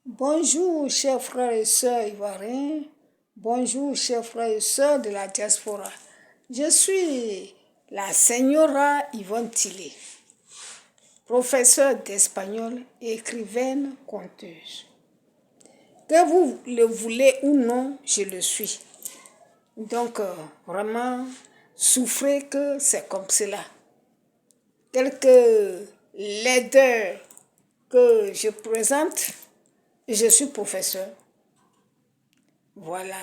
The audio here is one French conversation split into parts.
Bonjour, chers frères et sœurs ivoiriens. Bonjour, chers frères et sœurs de la diaspora. Je suis la Señora Yvonne Tillet, professeure d'espagnol, écrivaine, conteuse. Que vous le voulez ou non, je le suis. Donc, vraiment, souffrez que c'est comme cela. Tel que l'aideur que je présente, je suis professeur. Voilà.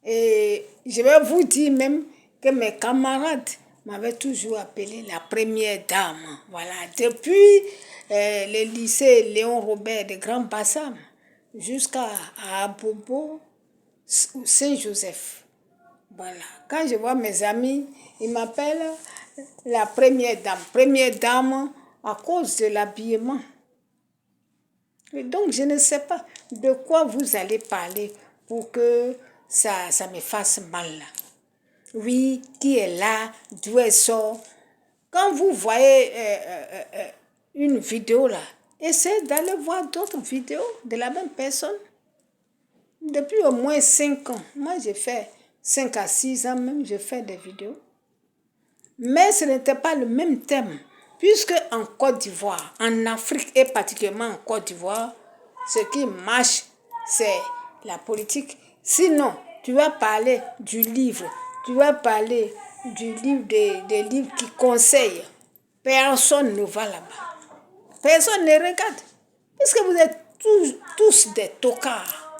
Et je vais vous dire même que mes camarades m'avaient toujours appelée la première dame. Voilà. Depuis le lycée Léon Robert de Grand Bassam jusqu'à Abobo, Saint-Joseph. Voilà. Quand je vois mes amis, ils m'appellent la première dame. Première dame à cause de l'habillement. Et donc, je ne sais pas de quoi vous allez parler pour que ça me fasse mal. Oui, qui est là, d'où elle sort. Quand vous voyez une vidéo là, essayez d'aller voir d'autres vidéos de la même personne. Depuis au moins 5 ans, moi j'ai fait 5 à 6 ans même, j'ai fait des vidéos. Mais ce n'était pas le même thème. Puisque en Côte d'Ivoire, en Afrique et particulièrement en Côte d'Ivoire, ce qui marche, c'est la politique. Sinon, tu vas parler du livre, tu vas parler du livre des livres qui conseillent. Personne ne va là-bas. Personne ne regarde. Puisque vous êtes tous des tocards,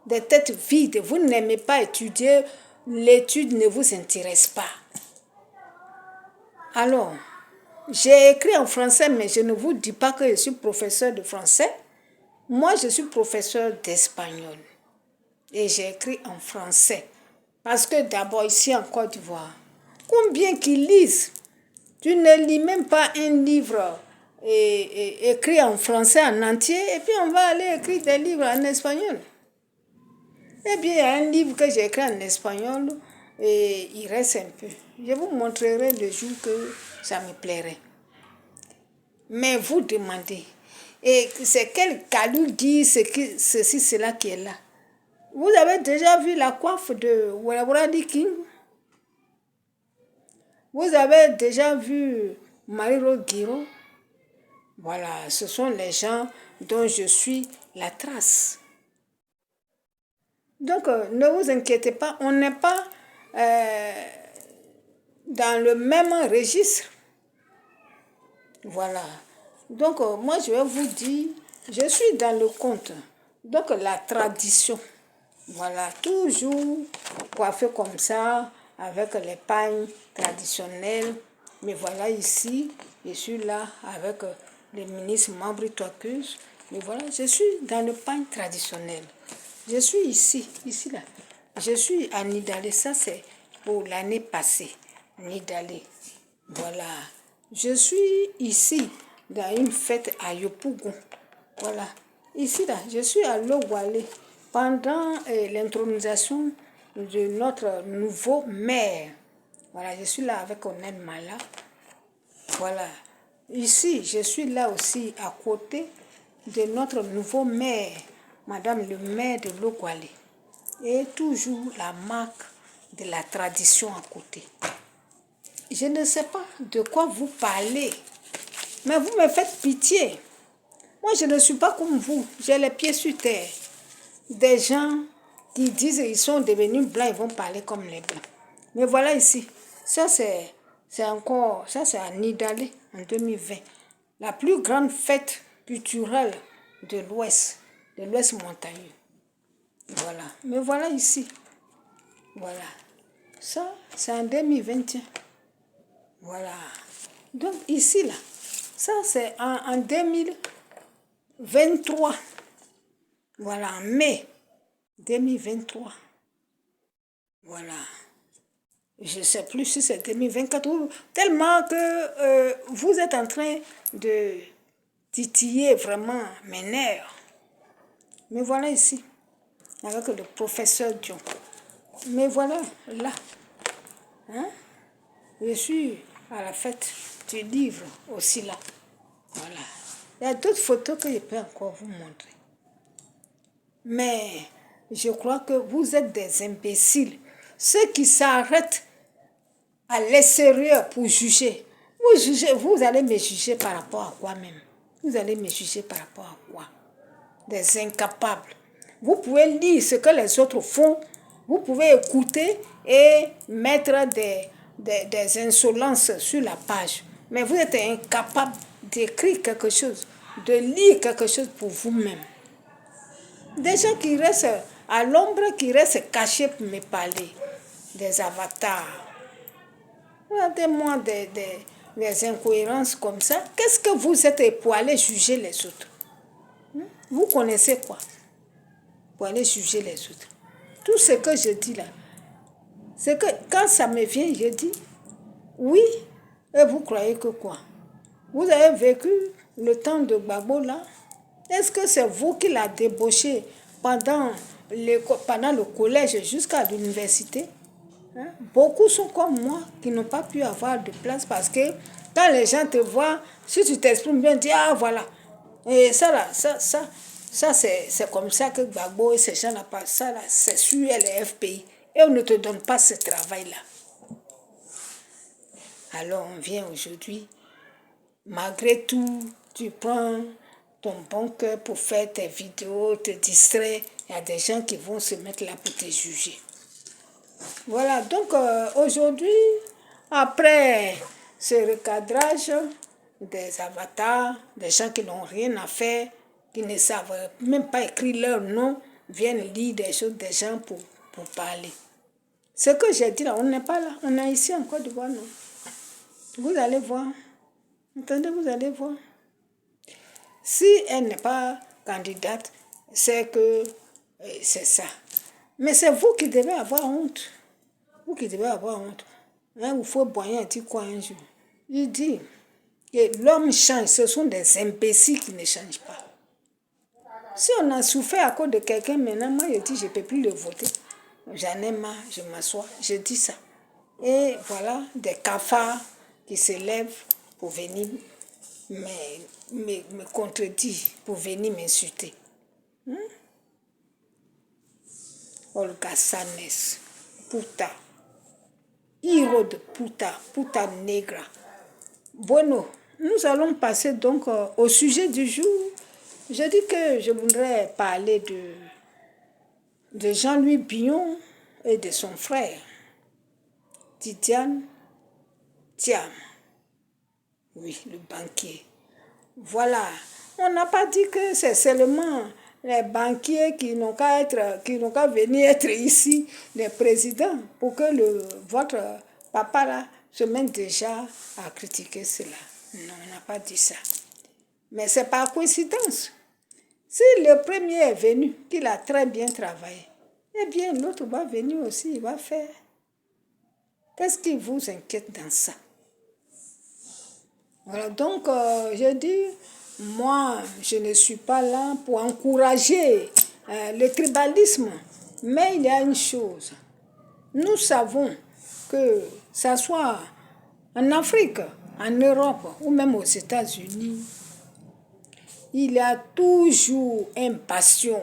des têtes vides. Vous n'aimez pas étudier, l'étude ne vous intéresse pas. Alors, j'ai écrit en français, mais je ne vous dis pas que je suis professeur de français. Moi, je suis professeur d'espagnol. Et j'ai écrit en français. Parce que d'abord, ici en Côte d'Ivoire, combien qu'ils lisent? Tu ne lis même pas un livre écrit en français en entier, et puis on va aller écrire des livres en espagnol. Eh bien, il y a un livre que j'ai écrit en espagnol, et il reste un peu. Je vous montrerai le jour que ça me plairait. Mais vous demandez, et c'est quel Kalugui, ceci, cela qui est là. Vous avez déjà vu la coiffe de Warawaradi King? Vous avez déjà vu Mariro Guiro? Voilà, ce sont les gens dont je suis la trace. Donc, ne vous inquiétez pas, on n'est pas dans le même registre. Voilà. Donc, moi, je vais vous dire, je suis dans le conte. Donc, la tradition. Voilà, toujours coiffé comme ça, avec les pagnes traditionnelles. Mais voilà, ici, je suis là avec le ministre Mambri Touakus. Mais voilà, je suis dans le pagne traditionnel. Je suis ici, là. Je suis à Nidalé, ça c'est pour l'année passée. Nidalé. Voilà. Je suis ici, dans une fête à Yopougon. Voilà. Ici, là, je suis à Logwalé pendant l'intronisation de notre nouveau maire. Voilà, je suis là avec Onen Mala. Voilà. Ici, je suis là aussi à côté de notre nouveau maire, Madame le maire de Logwalé. Et toujours la marque de la tradition à côté. Je ne sais pas de quoi vous parlez, mais vous me faites pitié. Moi, je ne suis pas comme vous. J'ai les pieds sur terre. Des gens qui disent qu'ils sont devenus blancs, ils vont parler comme les blancs. Mais voilà ici. Ça, c'est encore... Ça, c'est à Nidalé, en 2020. La plus grande fête culturelle de l'Ouest montagneux. Voilà. Mais voilà ici. Voilà. Ça, c'est en 2021. Voilà. Donc, ici, là, ça, c'est en 2023. Voilà, en mai 2023. Voilà. Je ne sais plus si c'est 2024 ou tellement que vous êtes en train de titiller vraiment mes nerfs. Mais voilà ici, avec le professeur Dion. Mais voilà, là. Hein? Je suis à la fête du livre aussi là. Voilà. Il y a d'autres photos que je peux encore vous montrer. Mais je crois que vous êtes des imbéciles. Ceux qui s'arrêtent à l'extérieur pour juger. Vous allez me juger par rapport à quoi même? Vous allez me juger par rapport à quoi? Des incapables. Vous pouvez lire ce que les autres font, vous pouvez écouter et mettre des insolences sur la page. Mais vous êtes incapable d'écrire quelque chose, de lire quelque chose pour vous-même. Des gens qui restent à l'ombre, qui restent cachés pour me parler. Des avatars. Regardez-moi des incohérences comme ça. Qu'est-ce que vous êtes pour aller juger les autres? Vous connaissez quoi pour aller juger les autres? Tout ce que je dis là, c'est que quand ça me vient, je dis oui. Et vous croyez que quoi? Vous avez vécu le temps de Gbagbo là? Est-ce que c'est vous qui l'avez débauché pendant le collège jusqu'à l'université? Beaucoup sont comme moi qui n'ont pas pu avoir de place parce que quand les gens te voient, si tu t'exprimes bien, dis ah voilà. Et ça là, ça c'est comme ça que Gbagbo et ces gens-là passent. Ça là, c'est sur les FPI. Et on ne te donne pas ce travail-là. Alors on vient aujourd'hui, malgré tout, tu prends ton bon cœur pour faire tes vidéos, te distraire. Il y a des gens qui vont se mettre là pour te juger. Voilà, donc aujourd'hui, après ce recadrage des avatars, des gens qui n'ont rien à faire, qui ne savent même pas écrire leur nom, viennent lire des choses des gens pour parler. Ce que j'ai dit là, on n'est pas là, on est ici en Côte d'Ivoire, non. Vous allez voir, entendez, vous allez voir. Si elle n'est pas candidate, c'est que c'est ça. Mais c'est vous qui devez avoir honte. Vous qui devez avoir honte. Il faut boire un petit quoi un jour. Il dit que l'homme change, ce sont des imbéciles qui ne changent pas. Si on a souffert à cause de quelqu'un, maintenant, moi je dis je ne peux plus le voter. J'en ai marre, je m'assois, je dis ça. Et voilà, des cafards qui se lèvent pour venir me contredire, pour venir m'insulter. Olga Sanes, puta, héros de puta negra. Bueno, nous allons passer donc au sujet du jour. Je dis que je voudrais parler de Jean-Louis Billon et de son frère, Tidiane Thiam. Oui, le banquier. Voilà, on n'a pas dit que c'est seulement les banquiers qui n'ont qu'à venir être ici, les présidents, pour que votre papa là se mette déjà à critiquer cela. Non, on n'a pas dit ça. Mais c'est par coïncidence. Si le premier est venu, qu'il a très bien travaillé, eh bien l'autre va venir aussi, il va faire. Qu'est-ce qui vous inquiète dans ça? Voilà, donc je dis, moi, je ne suis pas là pour encourager le tribalisme, mais il y a une chose. Nous savons que ça soit en Afrique, en Europe ou même aux États-Unis, il y a toujours un bastion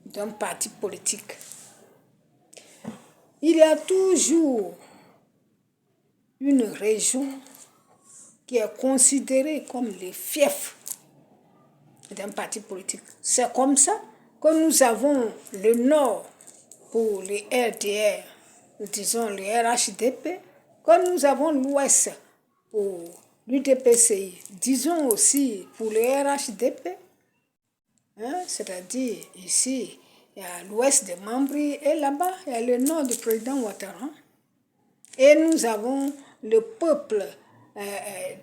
d'un parti politique. Il y a toujours une région qui est considéré comme les fiefs d'un parti politique. C'est comme ça que nous avons le Nord pour les RDR, disons les RHDP, que nous avons l'Ouest pour l'UDPCI, disons aussi pour les RHDP, c'est-à-dire ici, il y a l'Ouest de Mambri et là-bas, il y a le Nord du président Ouattara. Et nous avons le peuple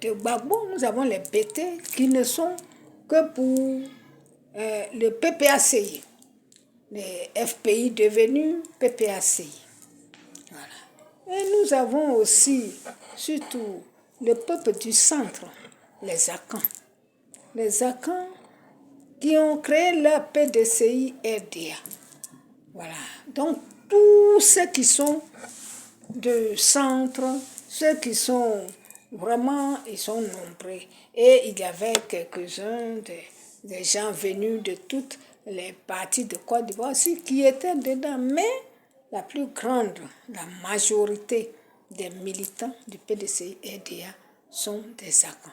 de Gbagbo, nous avons les BT qui ne sont que pour le PPACI, les FPI devenus PPACI. Voilà. Et nous avons aussi, surtout, le peuple du centre, les Akans. Les Akans qui ont créé leur PDCI RDA. Voilà. Donc, tous ceux qui sont de centre, ceux qui sont vraiment, ils sont nombreux. Et il y avait quelques-uns des gens venus de toutes les partis de Côte d'Ivoire aussi qui étaient dedans. Mais la plus grande, la majorité des militants du PDCI-RDA sont des Akans.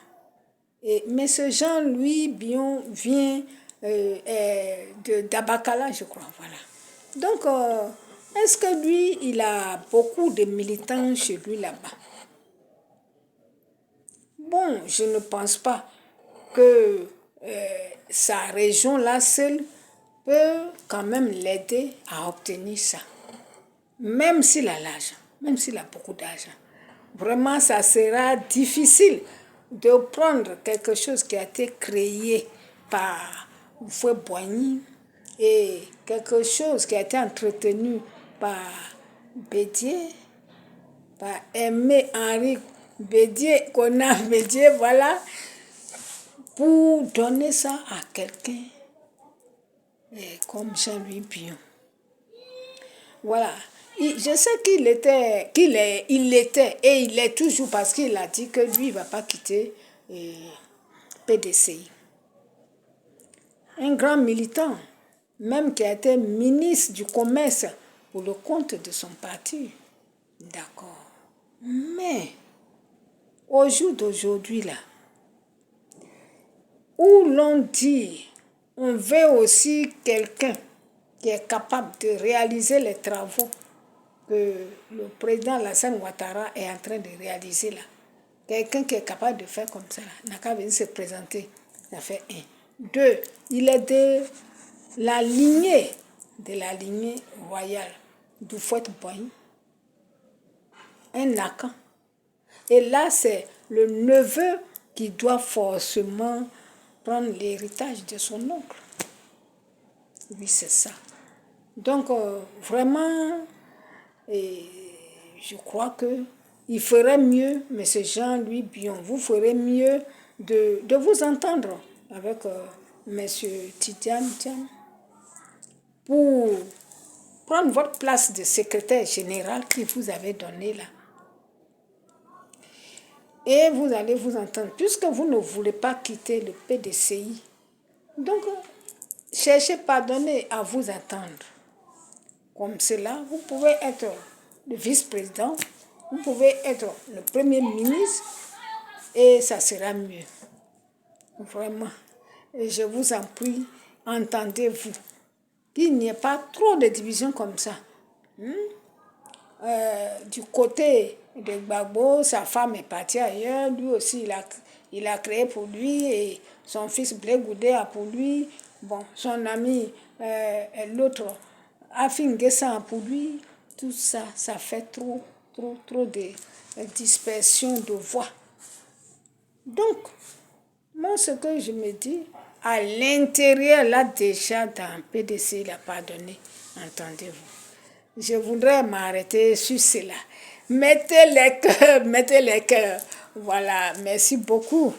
Et M. Jean-Louis Bion vient d'Abakala, je crois. Voilà. Donc, est-ce que lui, il a beaucoup de militants chez lui là-bas? Bon, je ne pense pas que sa région là seule peut quand même l'aider à obtenir ça. Même s'il a l'argent, même s'il a beaucoup d'argent. Vraiment, ça sera difficile de prendre quelque chose qui a été créé par Foué Boigny et quelque chose qui a été entretenu par Bédier, par Aimé-Henri Bédier, qu'on a Bédier, voilà, pour donner ça à quelqu'un comme Jean-Louis Bion. Voilà. Je sais il était, et il est toujours, parce qu'il a dit que lui, il ne va pas quitter PDCI. Un grand militant, même qui a été ministre du Commerce pour le compte de son parti. D'accord. Mais, au jour d'aujourd'hui, là, où l'on dit, on veut aussi quelqu'un qui est capable de réaliser les travaux que le président Alassane Ouattara est en train de réaliser là. Quelqu'un qui est capable de faire comme ça, n'a qu'à venir se présenter. Ça fait 1. 2, il est de la lignée royale du Fouet-Boigny. Un Akan. Et là, c'est le neveu qui doit forcément prendre l'héritage de son oncle. Oui, c'est ça. Donc, vraiment, je crois qu'il ferait mieux, M. Jean-Louis Bion, vous ferez mieux de vous entendre avec M. Tidiane pour prendre votre place de secrétaire général qui vous avait donné là. Et vous allez vous entendre, puisque vous ne voulez pas quitter le PDCI. Donc, cherchez pardonner à vous attendre. Comme cela, vous pouvez être le vice-président, vous pouvez être le premier ministre et ça sera mieux. Vraiment. Et je vous en prie, entendez-vous. Qu'il n'y ait pas trop de divisions comme ça. Du côté de Gbagbo, sa femme est partie ailleurs, lui aussi il a créé pour lui et son fils Blé Goudé a pour lui, bon, son ami l'autre Afin Guessa a pour lui, tout ça, ça fait trop de dispersion de voix. Donc, moi ce que je me dis, à l'intérieur là déjà dans PDC, il n'a pas donné, entendez-vous. Je voudrais m'arrêter sur cela. Mettez les cœurs. Voilà, merci beaucoup.